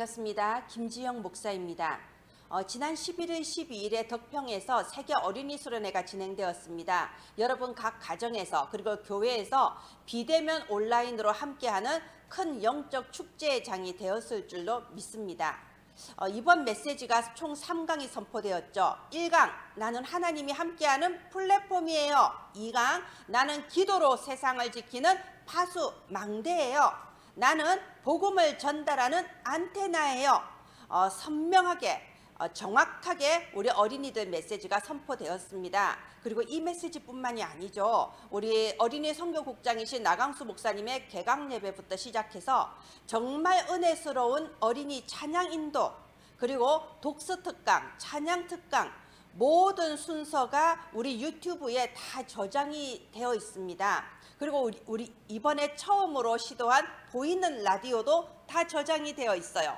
반갑습니다. 김지영 목사입니다. 지난 11일, 12일에 덕평에서 세계 어린이 수련회가 진행되었습니다. 여러분 각 가정에서 그리고 교회에서 비대면 온라인으로 함께하는 큰 영적 축제의 장이 되었을 줄로 믿습니다. 이번 메시지가 총 3강이 선포되었죠. 1강, 나는 하나님이 함께하는 플랫폼이에요. 2강, 나는 기도로 세상을 지키는 파수 망대예요. 나는 복음을 전달하는 안테나예요. 선명하게 정확하게 우리 어린이들 메시지가 선포되었습니다. 그리고 이 메시지뿐만이 아니죠. 우리 어린이 선교국장이신 나강수 목사님의 개강 예배부터 시작해서 정말 은혜스러운 어린이 찬양 인도, 그리고 독서 특강, 찬양 특강, 모든 순서가 우리 유튜브에 다 저장이 되어 있습니다. 그리고 우리 이번에 처음으로 시도한 보이는 라디오도 다 저장이 되어 있어요.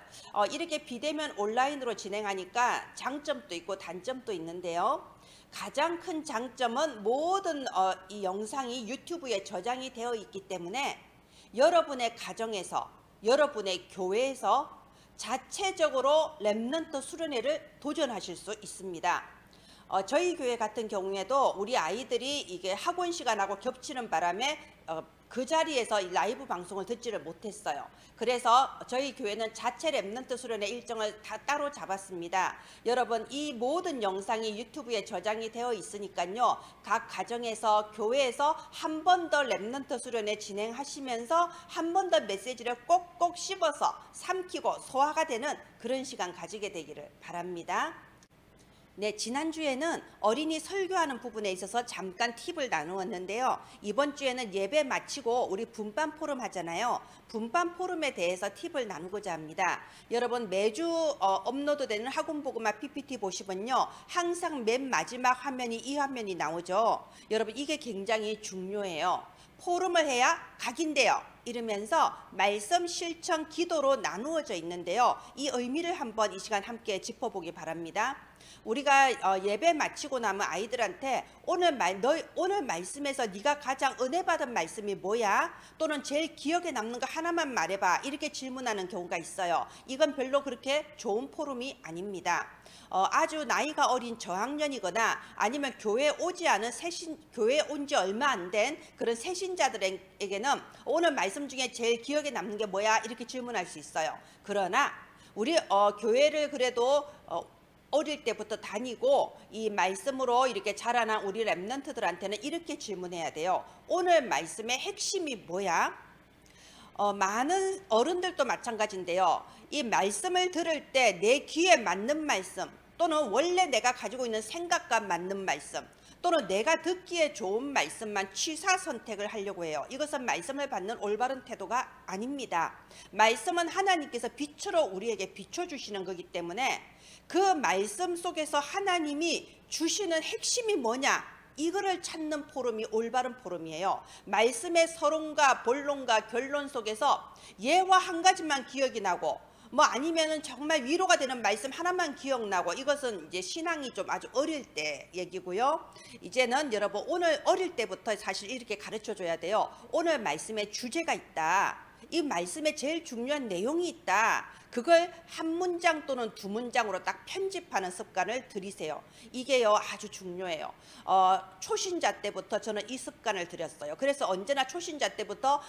이렇게 비대면 온라인으로 진행하니까 장점도 있고 단점도 있는데요. 가장 큰 장점은 모든 이 영상이 유튜브에 저장이 되어 있기 때문에 여러분의 가정에서, 여러분의 교회에서 자체적으로 렘넌트 수련회를 도전하실 수 있습니다. 저희 교회 같은 경우에도 우리 아이들이 이게 학원 시간하고 겹치는 바람에 그 자리에서 라이브 방송을 듣지를 못했어요. 그래서 저희 교회는 자체 렘넌트 수련회 일정을 다 따로 잡았습니다. 여러분, 이 모든 영상이 유튜브에 저장이 되어 있으니까요. 각 가정에서, 교회에서 한 번 더 렘넌트 수련회 진행하시면서 한 번 더 메시지를 꼭꼭 씹어서 삼키고 소화가 되는 그런 시간 가지게 되기를 바랍니다. 네, 지난주에는 어린이 설교하는 부분에 있어서 잠깐 팁을 나누었는데요. 이번 주에는 예배 마치고 우리 분반 포럼 하잖아요. 분반 포럼에 대해서 팁을 나누고자 합니다. 여러분, 매주 업로드되는 학원복음화 PPT 보시면요. 항상 맨 마지막 화면이 이 화면이 나오죠. 여러분, 이게 굉장히 중요해요. 포럼을 해야 각인돼요. 이러면서 말씀, 실천, 기도로 나누어져 있는데요. 이 의미를 한번 이 시간 함께 짚어보기 바랍니다. 우리가 예배 마치고 나면 아이들한테 오늘 말씀에서 네가 가장 은혜 받은 말씀이 뭐야? 또는 제일 기억에 남는 거 하나만 말해봐. 이렇게 질문하는 경우가 있어요. 이건 별로 그렇게 좋은 포럼이 아닙니다. 아주 나이가 어린 저학년이거나 아니면 교회에 오지 않은 교회에 온 지 얼마 안 된 그런 새신자들에게는 오늘 말씀 중에 제일 기억에 남는 게 뭐야? 이렇게 질문할 수 있어요. 그러나 우리 교회를 그래도 어릴 때부터 다니고 이 말씀으로 이렇게 자라난 우리 렘넌트들한테는 이렇게 질문해야 돼요. 오늘 말씀의 핵심이 뭐야? 많은 어른들도 마찬가지인데요. 이 말씀을 들을 때 내 귀에 맞는 말씀, 또는 원래 내가 가지고 있는 생각과 맞는 말씀, 또는 내가 듣기에 좋은 말씀만 취사 선택을 하려고 해요. 이것은 말씀을 받는 올바른 태도가 아닙니다. 말씀은 하나님께서 빛으로 우리에게 비춰주시는 거기 때문에 그 말씀 속에서 하나님이 주시는 핵심이 뭐냐? 이거를 찾는 포럼이 올바른 포럼이에요. 말씀의 서론과 본론과 결론 속에서 예화 한 가지만 기억이 나고 아니면은 정말 위로가 되는 말씀 하나만 기억나고, 이것은 이제 신앙이 좀 아주 어릴 때 얘기고요. 이제는 여러분, 오늘 어릴 때부터 사실 이렇게 가르쳐 줘야 돼요. 오늘 말씀에 주제가 있다. 이 말씀에 제일 중요한 내용이 있다. 그걸 한 문장 또는 두 문장으로 딱 편집하는 습관을 들이세요. 이게요 아주 중요해요. 초신자 때부터 저는 이 습관을 들였어요. 그래서 언제나 초신자 때부터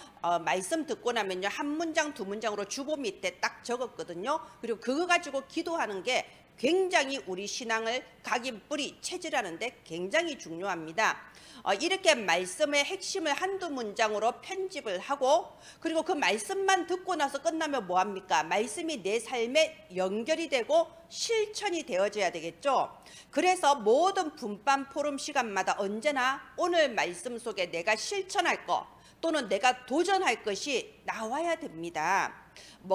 말씀 듣고 나면요 한 문장 두 문장으로 주보 밑에 딱 적었거든요. 그리고 그거 가지고 기도하는 게 굉장히 우리 신앙을 각인 뿌리 체질하는 데 굉장히 중요합니다. 이렇게 말씀의 핵심을 한두 문장으로 편집을 하고, 그리고 그 말씀만 듣고 나서 끝나면 뭐합니까? 말씀이 내 삶에 연결이 되고 실천이 되어져야 되겠죠. 그래서 모든 분반 포럼 시간마다 언제나 오늘 말씀 속에 내가 실천할 것 또는 내가 도전할 것이 나와야 됩니다.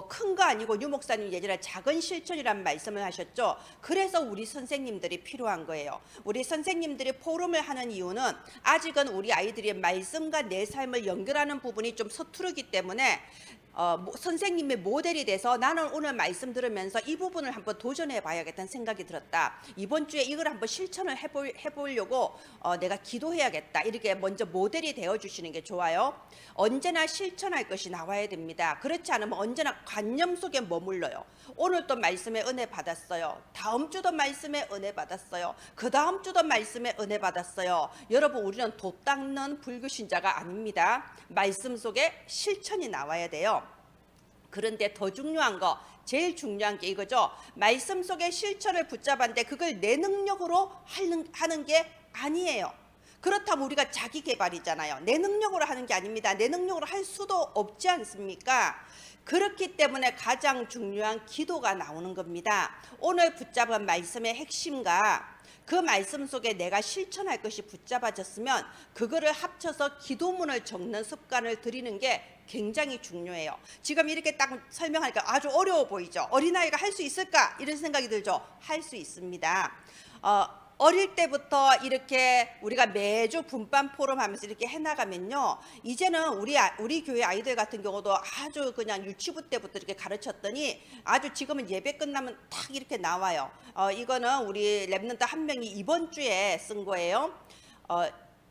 큰 거 아니고 유 목사님 예전에 작은 실천이란 말씀을 하셨죠. 그래서 우리 선생님들이 필요한 거예요. 우리 선생님들이 포럼을 하는 이유는 아직은 우리 아이들이 말씀과 내 삶을 연결하는 부분이 좀 서투르기 때문에 선생님의 모델이 돼서 나는 오늘 말씀 들으면서 이 부분을 한번 도전해 봐야겠다는 생각이 들었다. 이번 주에 이걸 한번 실천을 해보려고 내가 기도해야겠다. 이렇게 먼저 모델이 되어 주시는 게 좋아요. 언제나 실천할 것이 나와야 됩니다. 그렇지 않으면 언제나 관념 속에 머물러요. 오늘 또 말씀에 은혜 받았어요. 다음 주도 말씀에 은혜 받았어요. 그 다음 주도 말씀에 은혜 받았어요. 여러분, 우리는 돛 닦는 불교 신자가 아닙니다. 말씀 속에 실천이 나와야 돼요. 그런데 더 중요한 거, 제일 중요한 게 이거죠. 말씀 속에 실천을 붙잡았는데 그걸 내 능력으로 하는 게 아니에요. 그렇다면 우리가 자기 개발이잖아요. 내 능력으로 하는 게 아닙니다. 내 능력으로 할 수도 없지 않습니까? 그렇기 때문에 가장 중요한 기도가 나오는 겁니다. 오늘 붙잡은 말씀의 핵심과 그 말씀 속에 내가 실천할 것이 붙잡아졌으면 그거를 합쳐서 기도문을 적는 습관을 들이는 게 굉장히 중요해요. 지금 이렇게 딱 설명하니까 아주 어려워 보이죠? 어린아이가 할 수 있을까? 이런 생각이 들죠? 할 수 있습니다. 어릴 때부터 이렇게 우리가 매주 분반 포럼 하면서 이렇게 해나가면요, 이제는 우리 교회 아이들 같은 경우도 아주 그냥 유치부 때부터 이렇게 가르쳤더니 아주 지금은 예배 끝나면 딱 이렇게 나와요. 이거는 우리 랩런트 한 명이 이번 주에 쓴 거예요.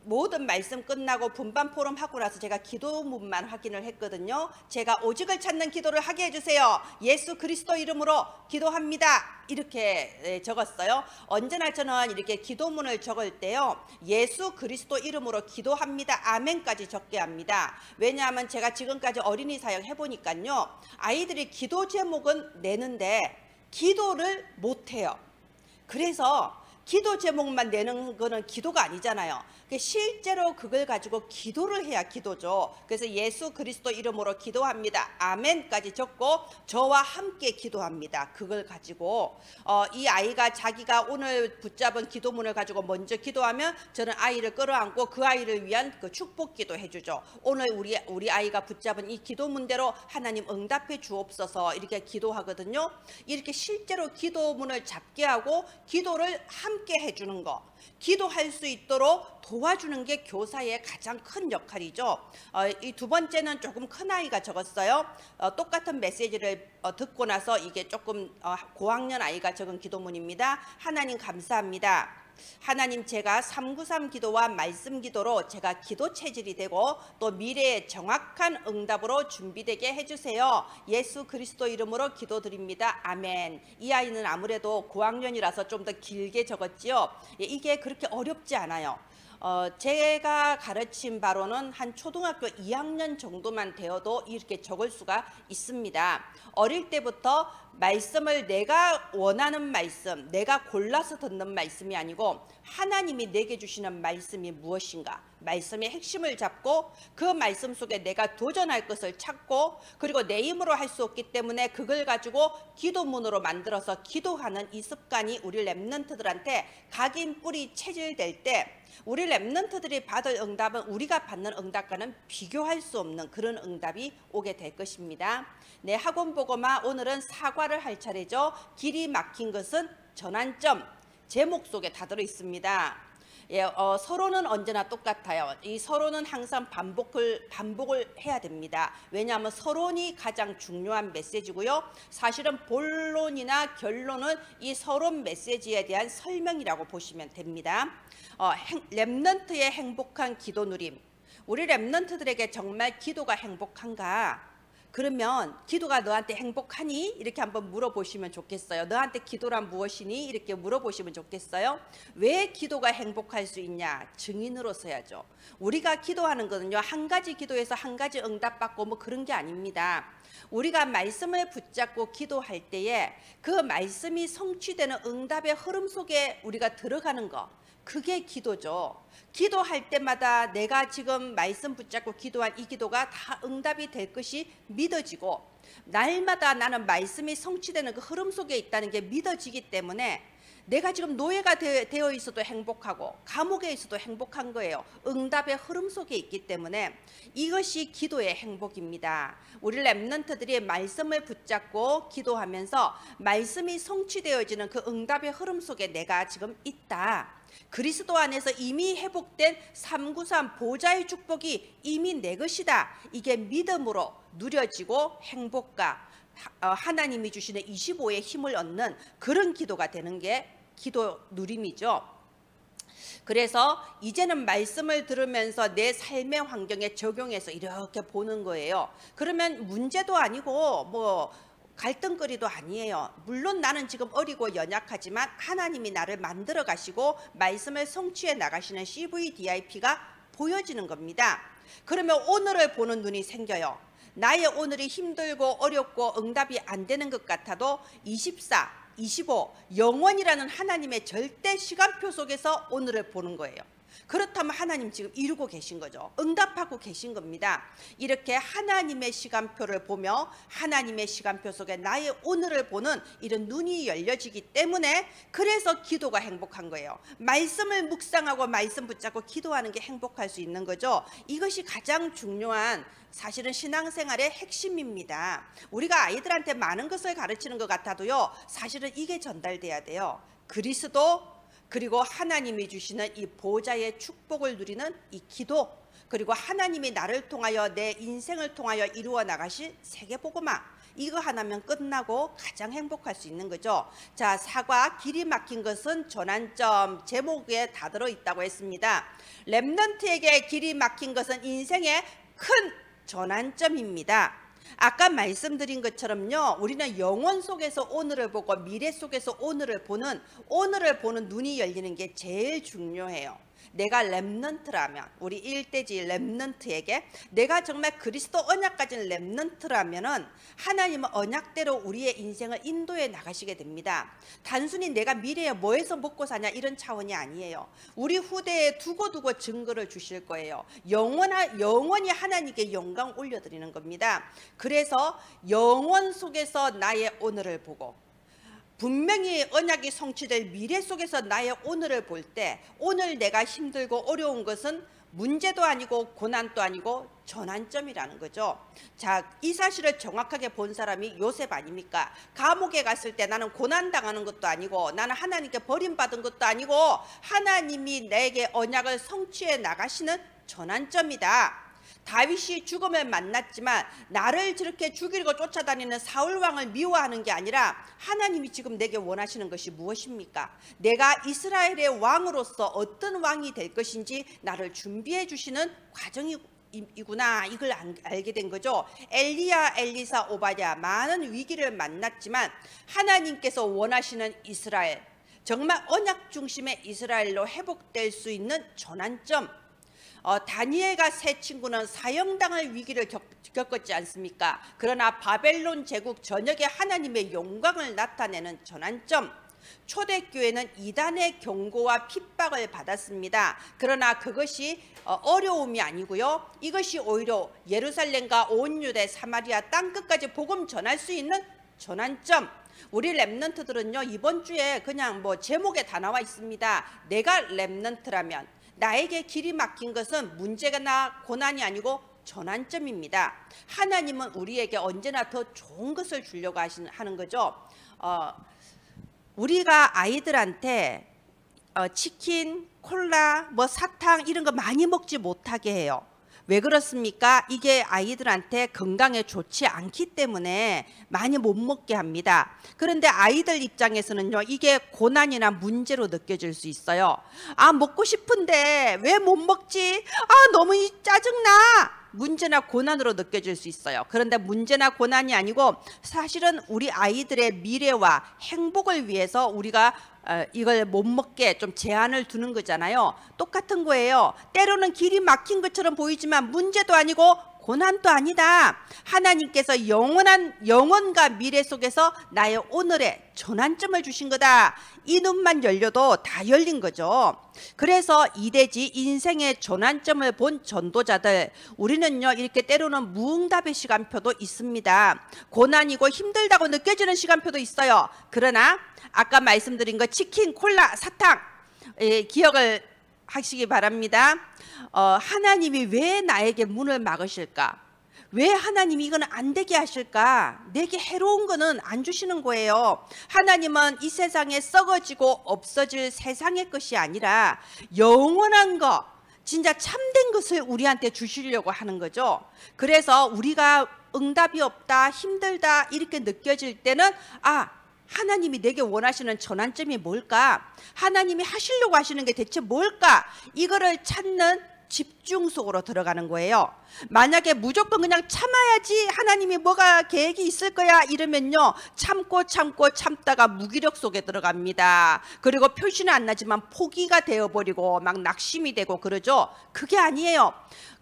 모든 말씀 끝나고 분반 포럼 하고 나서 제가 기도문만 확인을 했거든요. 제가 오직을 찾는 기도를 하게 해주세요. 예수 그리스도 이름으로 기도합니다. 이렇게 적었어요. 언제나 저는 이렇게 기도문을 적을 때요, 예수 그리스도 이름으로 기도합니다. 아멘까지 적게 합니다. 왜냐하면 제가 지금까지 어린이 사역 해보니까요, 아이들이 기도 제목은 내는데 기도를 못해요. 그래서 기도 제목만 내는 거는 기도가 아니잖아요. 실제로 그걸 가지고 기도를 해야 기도죠. 그래서 예수 그리스도 이름으로 기도합니다. 아멘까지 적고 저와 함께 기도합니다. 그걸 가지고 이 아이가 자기가 오늘 붙잡은 기도문을 가지고 먼저 기도하면 저는 아이를 끌어안고 그 아이를 위한 그 축복 기도 해주죠. 오늘 우리 아이가 붙잡은 이 기도문대로 하나님 응답해 주옵소서 이렇게 기도하거든요. 이렇게 실제로 기도문을 잡게 하고 기도를 함께 해주는 거, 기도할 수 있도록 도와주는 게 교사의 가장 큰 역할이죠. 이 두 번째는 조금 큰 아이가 적었어요. 똑같은 메시지를 듣고 나서 이게 조금 고학년 아이가 적은 기도문입니다. 하나님 감사합니다. 하나님, 제가 393 기도와 말씀 기도로 제가 기도 체질이 되고 또 미래의 정확한 응답으로 준비되게 해주세요. 예수 그리스도 이름으로 기도드립니다. 아멘. 이 아이는 아무래도 고학년이라서 좀 더 길게 적었지요. 이게 그렇게 어렵지 않아요. 제가 가르친 바로는 한 초등학교 2학년 정도만 되어도 이렇게 적을 수가 있습니다. 어릴 때부터 말씀을 내가 원하는 말씀, 내가 골라서 듣는 말씀이 아니고 하나님이 내게 주시는 말씀이 무엇인가, 말씀의 핵심을 잡고 그 말씀 속에 내가 도전할 것을 찾고, 그리고 내 힘으로 할 수 없기 때문에 그걸 가지고 기도문으로 만들어서 기도하는 이 습관이 우리 랩런트들한테 각인 뿌리 체질될 때 우리 랩런트들이 받을 응답은 우리가 받는 응답과는 비교할 수 없는 그런 응답이 오게 될 것입니다. 네, 학원 보고마 오늘은 사과를 할 차례죠. 길이 막힌 것은 전환점, 제목 속에 다 들어 있습니다. 서로는 언제나 똑같아요. 이 서로는 항상 반복을 해야 됩니다. 왜냐하면 서론이 가장 중요한 메시지고요. 사실은 본론이나 결론은 이 서론 메시지에 대한 설명이라고 보시면 됩니다. 랩넌트의 행복한 기도 누림. 우리 랩넌트들에게 정말 기도가 행복한가? 그러면 기도가 너한테 행복하니? 이렇게 한번 물어보시면 좋겠어요. 너한테 기도란 무엇이니? 이렇게 물어보시면 좋겠어요. 왜 기도가 행복할 수 있냐? 증인으로 서야죠. 우리가 기도하는 거는요, 한 가지 기도에서 한 가지 응답받고 뭐 그런 게 아닙니다. 우리가 말씀을 붙잡고 기도할 때에 그 말씀이 성취되는 응답의 흐름 속에 우리가 들어가는 거, 그게 기도죠. 기도할 때마다 내가 지금 말씀 붙잡고 기도한 이 기도가 다 응답이 될 것이 믿어지고, 날마다 나는 말씀이 성취되는 그 흐름 속에 있다는 게 믿어지기 때문에 내가 지금 노예가 되어 있어도 행복하고 감옥에 있어도 행복한 거예요. 응답의 흐름 속에 있기 때문에 이것이 기도의 행복입니다. 우리 랩런트들이 말씀을 붙잡고 기도하면서 말씀이 성취되어지는 그 응답의 흐름 속에 내가 지금 있다. 그리스도 안에서 이미 회복된 393 보좌의 축복이 이미 내 것이다. 이게 믿음으로 누려지고 행복과 하나님이 주시는 25의 힘을 얻는 그런 기도가 되는 게 기도 누림이죠. 그래서 이제는 말씀을 들으면서 내 삶의 환경에 적용해서 이렇게 보는 거예요. 그러면 문제도 아니고 뭐 갈등거리도 아니에요. 물론 나는 지금 어리고 연약하지만 하나님이 나를 만들어 가시고 말씀을 성취해 나가시는 CVDIP가 보여지는 겁니다. 그러면 오늘을 보는 눈이 생겨요. 나의 오늘이 힘들고 어렵고 응답이 안 되는 것 같아도 24, 25, 영원이라는 하나님의 절대 시간표 속에서 오늘을 보는 거예요. 그렇다면 하나님 지금 이루고 계신 거죠. 응답하고 계신 겁니다. 이렇게 하나님의 시간표를 보며 하나님의 시간표 속에 나의 오늘을 보는 이런 눈이 열려지기 때문에 그래서 기도가 행복한 거예요. 말씀을 묵상하고 말씀 붙잡고 기도하는 게 행복할 수 있는 거죠. 이것이 가장 중요한 사실은 신앙생활의 핵심입니다. 우리가 아이들한테 많은 것을 가르치는 것 같아도요, 사실은 이게 전달돼야 돼요. 그리스도 그리고 하나님이 주시는 이 보좌의 축복을 누리는 이 기도, 그리고 하나님이 나를 통하여 내 인생을 통하여 이루어 나가실 세계복음화, 이거 하나면 끝나고 가장 행복할 수 있는 거죠. 자, 사과 길이 막힌 것은 전환점 제목에 다 들어있다고 했습니다. 렘넌트에게 길이 막힌 것은 인생의 큰 전환점입니다. 아까 말씀드린 것처럼요, 우리는 영원 속에서 오늘을 보고 미래 속에서 오늘을 보는 눈이 열리는 게 제일 중요해요. 내가 렘넌트라면, 우리 일대지 렘넌트에게 내가 정말 그리스도 언약 가진 렘넌트라면은 하나님은 언약대로 우리의 인생을 인도해 나가시게 됩니다. 단순히 내가 미래에 뭐해서 먹고 사냐 이런 차원이 아니에요. 우리 후대에 두고 증거를 주실 거예요. 영원히 하나님께 영광 올려드리는 겁니다. 그래서 영원 속에서 나의 오늘을 보고 분명히 언약이 성취될 미래 속에서 나의 오늘을 볼 때 오늘 내가 힘들고 어려운 것은 문제도 아니고 고난도 아니고 전환점이라는 거죠. 자, 이 사실을 정확하게 본 사람이 요셉 아닙니까? 감옥에 갔을 때 나는 고난당하는 것도 아니고 나는 하나님께 버림받은 것도 아니고 하나님이 내게 언약을 성취해 나가시는 전환점이다. 다윗이 죽음을 만났지만 나를 저렇게 죽이려고 쫓아다니는 사울 왕을 미워하는 게 아니라 하나님이 지금 내게 원하시는 것이 무엇입니까? 내가 이스라엘의 왕으로서 어떤 왕이 될 것인지 나를 준비해 주시는 과정이구나, 이걸 알게 된 거죠. 엘리야, 엘리사, 오바댜 많은 위기를 만났지만 하나님께서 원하시는 이스라엘, 정말 언약 중심의 이스라엘로 회복될 수 있는 전환점, 다니엘과 세 친구는 사형당할 위기를 겪었지 않습니까? 그러나 바벨론 제국 전역에 하나님의 영광을 나타내는 전환점, 초대교회는 이단의 경고와 핍박을 받았습니다. 그러나 그것이 어려움이 아니고요, 이것이 오히려 예루살렘과 온 유대 사마리아 땅끝까지 복음 전할 수 있는 전환점. 우리 렘넌트들은요, 이번 주에 그냥 뭐 제목에 다 나와 있습니다. 내가 렘넌트라면 나에게 길이 막힌 것은 문제나 고난이 아니고 전환점입니다. 하나님은 우리에게 언제나 더 좋은 것을 주려고 하는 거죠. 우리가 아이들한테 치킨, 콜라, 뭐 사탕 이런 거 많이 먹지 못하게 해요. 왜 그렇습니까? 이게 아이들한테 건강에 좋지 않기 때문에 많이 못 먹게 합니다. 그런데 아이들 입장에서는요, 이게 고난이나 문제로 느껴질 수 있어요. 아, 먹고 싶은데 왜 못 먹지? 아, 너무 짜증나. 문제나 고난으로 느껴질 수 있어요. 그런데 문제나 고난이 아니고 사실은 우리 아이들의 미래와 행복을 위해서 우리가 이걸 못 먹게 좀 제한을 두는 거잖아요. 똑같은 거예요. 때로는 길이 막힌 것처럼 보이지만 문제도 아니고 고난도 아니다. 하나님께서 영원과 미래 속에서 나의 오늘의 전환점을 주신 거다. 이 눈만 열려도 다 열린 거죠. 그래서 이대지 인생의 전환점을 본 전도자들, 우리는요, 이렇게 때로는 무응답의 시간표도 있습니다. 고난이고 힘들다고 느껴지는 시간표도 있어요. 그러나 아까 말씀드린 거 치킨, 콜라, 사탕 기억을 하시기 바랍니다. 하나님이 왜 나에게 문을 막으실까? 왜 하나님이 이건 안 되게 하실까? 내게 해로운 거는 안 주시는 거예요. 하나님은 이 세상에 썩어지고 없어질 세상의 것이 아니라 영원한 것, 진짜 참된 것을 우리한테 주시려고 하는 거죠. 그래서 우리가 응답이 없다, 힘들다 이렇게 느껴질 때는 하나님이 내게 원하시는 전환점이 뭘까? 하나님이 하시려고 하시는 게 대체 뭘까? 이거를 찾는 집중 속으로 들어가는 거예요. 만약에 무조건 그냥 참아야지, 하나님이 뭐가 계획이 있을 거야 이러면요, 참다가 무기력 속에 들어갑니다. 그리고 표시는 안 나지만 포기가 되어버리고 막 낙심이 되고 그러죠. 그게 아니에요.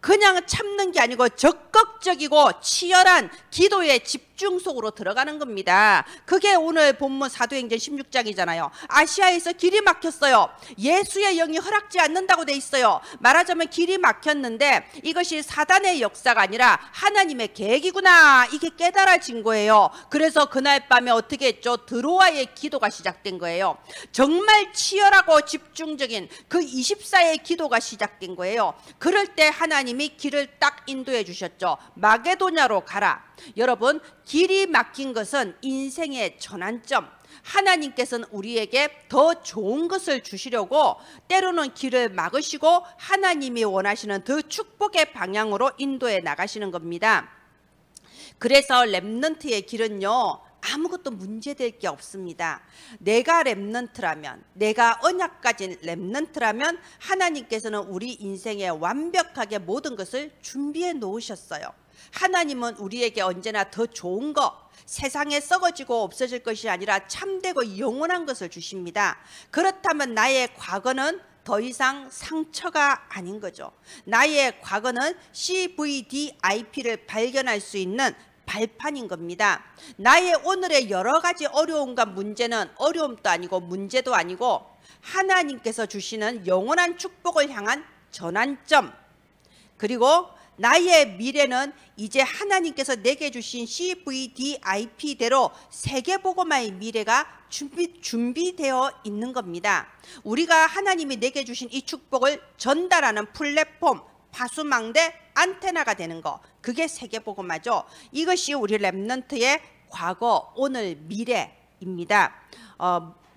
그냥 참는 게 아니고 적극적이고 치열한 기도의 집중 속으로 들어가는 겁니다. 그게 오늘 본문 사도행전 16장이잖아요. 아시아에서 길이 막혔어요. 예수의 영이 허락지 않는다고 돼 있어요. 말하자면 길이 막혔는데 이것이 사단의 역사가 아니라 하나님의 계획이구나, 이게 깨달아진 거예요. 그래서 그날 밤에 어떻게 했죠? 드로아의 기도가 시작된 거예요. 정말 치열하고 집중적인 그 24의 기도가 시작된 거예요. 그럴 때 하나님이 길을 딱 인도해 주셨죠. 마게도냐로 가라. 여러분, 길이 막힌 것은 인생의 전환점. 하나님께서는 우리에게 더 좋은 것을 주시려고 때로는 길을 막으시고 하나님이 원하시는 더 축복의 방향으로 인도해 나가시는 겁니다. 그래서 렘넌트의 길은요, 아무것도 문제될 게 없습니다. 내가 렘넌트라면, 내가 언약 가진 렘넌트라면 하나님께서는 우리 인생에 완벽하게 모든 것을 준비해 놓으셨어요. 하나님은 우리에게 언제나 더 좋은 것, 세상에 썩어지고 없어질 것이 아니라 참되고 영원한 것을 주십니다. 그렇다면 나의 과거는 더 이상 상처가 아닌 거죠. 나의 과거는 CVDIP를 발견할 수 있는 발판인 겁니다. 나의 오늘의 여러 가지 어려움과 문제는 어려움도 아니고 문제도 아니고 하나님께서 주시는 영원한 축복을 향한 전환점, 그리고 나의 미래는 이제 하나님께서 내게 주신 CVDIP대로 세계복음화의 미래가 준비되어 있는 겁니다. 우리가 하나님이 내게 주신 이 축복을 전달하는 플랫폼, 파수망대, 안테나가 되는 거, 그게 세계복음화죠. 이것이 우리 렘넌트의 과거, 오늘, 미래입니다.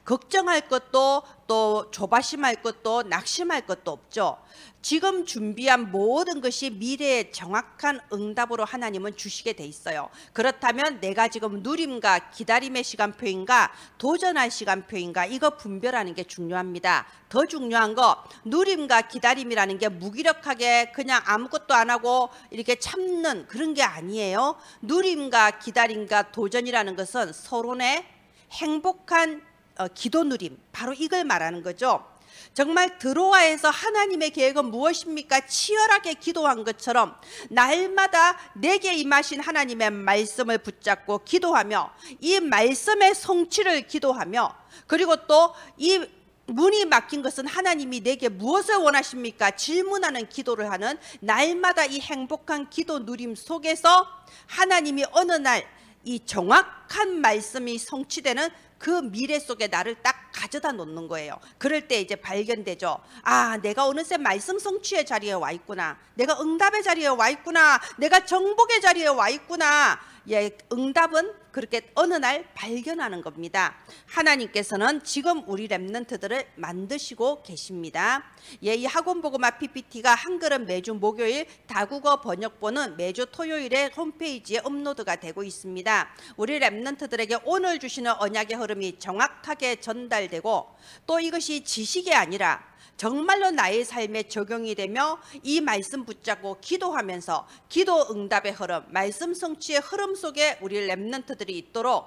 걱정할 것도 또 조바심할 것도 낙심할 것도 없죠. 지금 준비한 모든 것이 미래의 정확한 응답으로 하나님은 주시게 돼 있어요. 그렇다면 내가 지금 누림과 기다림의 시간표인가 도전할 시간표인가, 이거 분별하는 게 중요합니다. 더 중요한 거, 누림과 기다림이라는 게 무기력하게 그냥 아무것도 안 하고 이렇게 참는 그런 게 아니에요. 누림과 기다림과 도전이라는 것은 서론의 행복한 기도 누림, 바로 이걸 말하는 거죠. 정말 드로아에서 하나님의 계획은 무엇입니까? 치열하게 기도한 것처럼 날마다 내게 임하신 하나님의 말씀을 붙잡고 기도하며 이 말씀의 성취를 기도하며, 그리고 또 이 문이 막힌 것은 하나님이 내게 무엇을 원하십니까? 질문하는 기도를 하는 날마다 이 행복한 기도 누림 속에서 하나님이 어느 날 이 정확한 말씀이 성취되는 그 미래 속에 나를 딱 가져다 놓는 거예요. 그럴 때 이제 발견되죠. 아, 내가 어느새 말씀 성취의 자리에 와 있구나. 내가 응답의 자리에 와 있구나. 내가 정복의 자리에 와 있구나. 예, 응답은 그렇게 어느 날 발견하는 겁니다. 하나님께서는 지금 우리 렘넌트들을 만드시고 계십니다. 예, 이 학원복음화 PPT가 한글은 매주 목요일, 다국어 번역본은 매주 토요일에 홈페이지에 업로드가 되고 있습니다. 우리 렘넌트들에게 오늘 주시는 언약의 흐름이 정확하게 전달되고, 또 이것이 지식이 아니라 정말로 나의 삶에 적용이 되며 이 말씀 붙잡고 기도하면서 기도 응답의 흐름, 말씀 성취의 흐름 속에 우리 렘넌트들이 있도록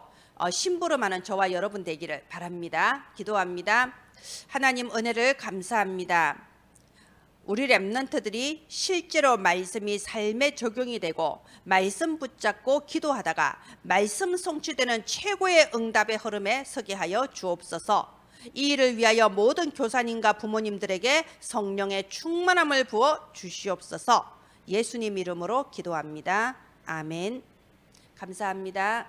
심부름하는 저와 여러분 되기를 바랍니다. 기도합니다. 하나님, 은혜를 감사합니다. 우리 렘넌트들이 실제로 말씀이 삶에 적용이 되고 말씀 붙잡고 기도하다가 말씀 성취되는 최고의 응답의 흐름에 서게 하여 주옵소서. 이 일을 위하여 모든 교사님과 부모님들에게 성령의 충만함을 부어 주시옵소서. 예수님 이름으로 기도합니다. 아멘. 감사합니다.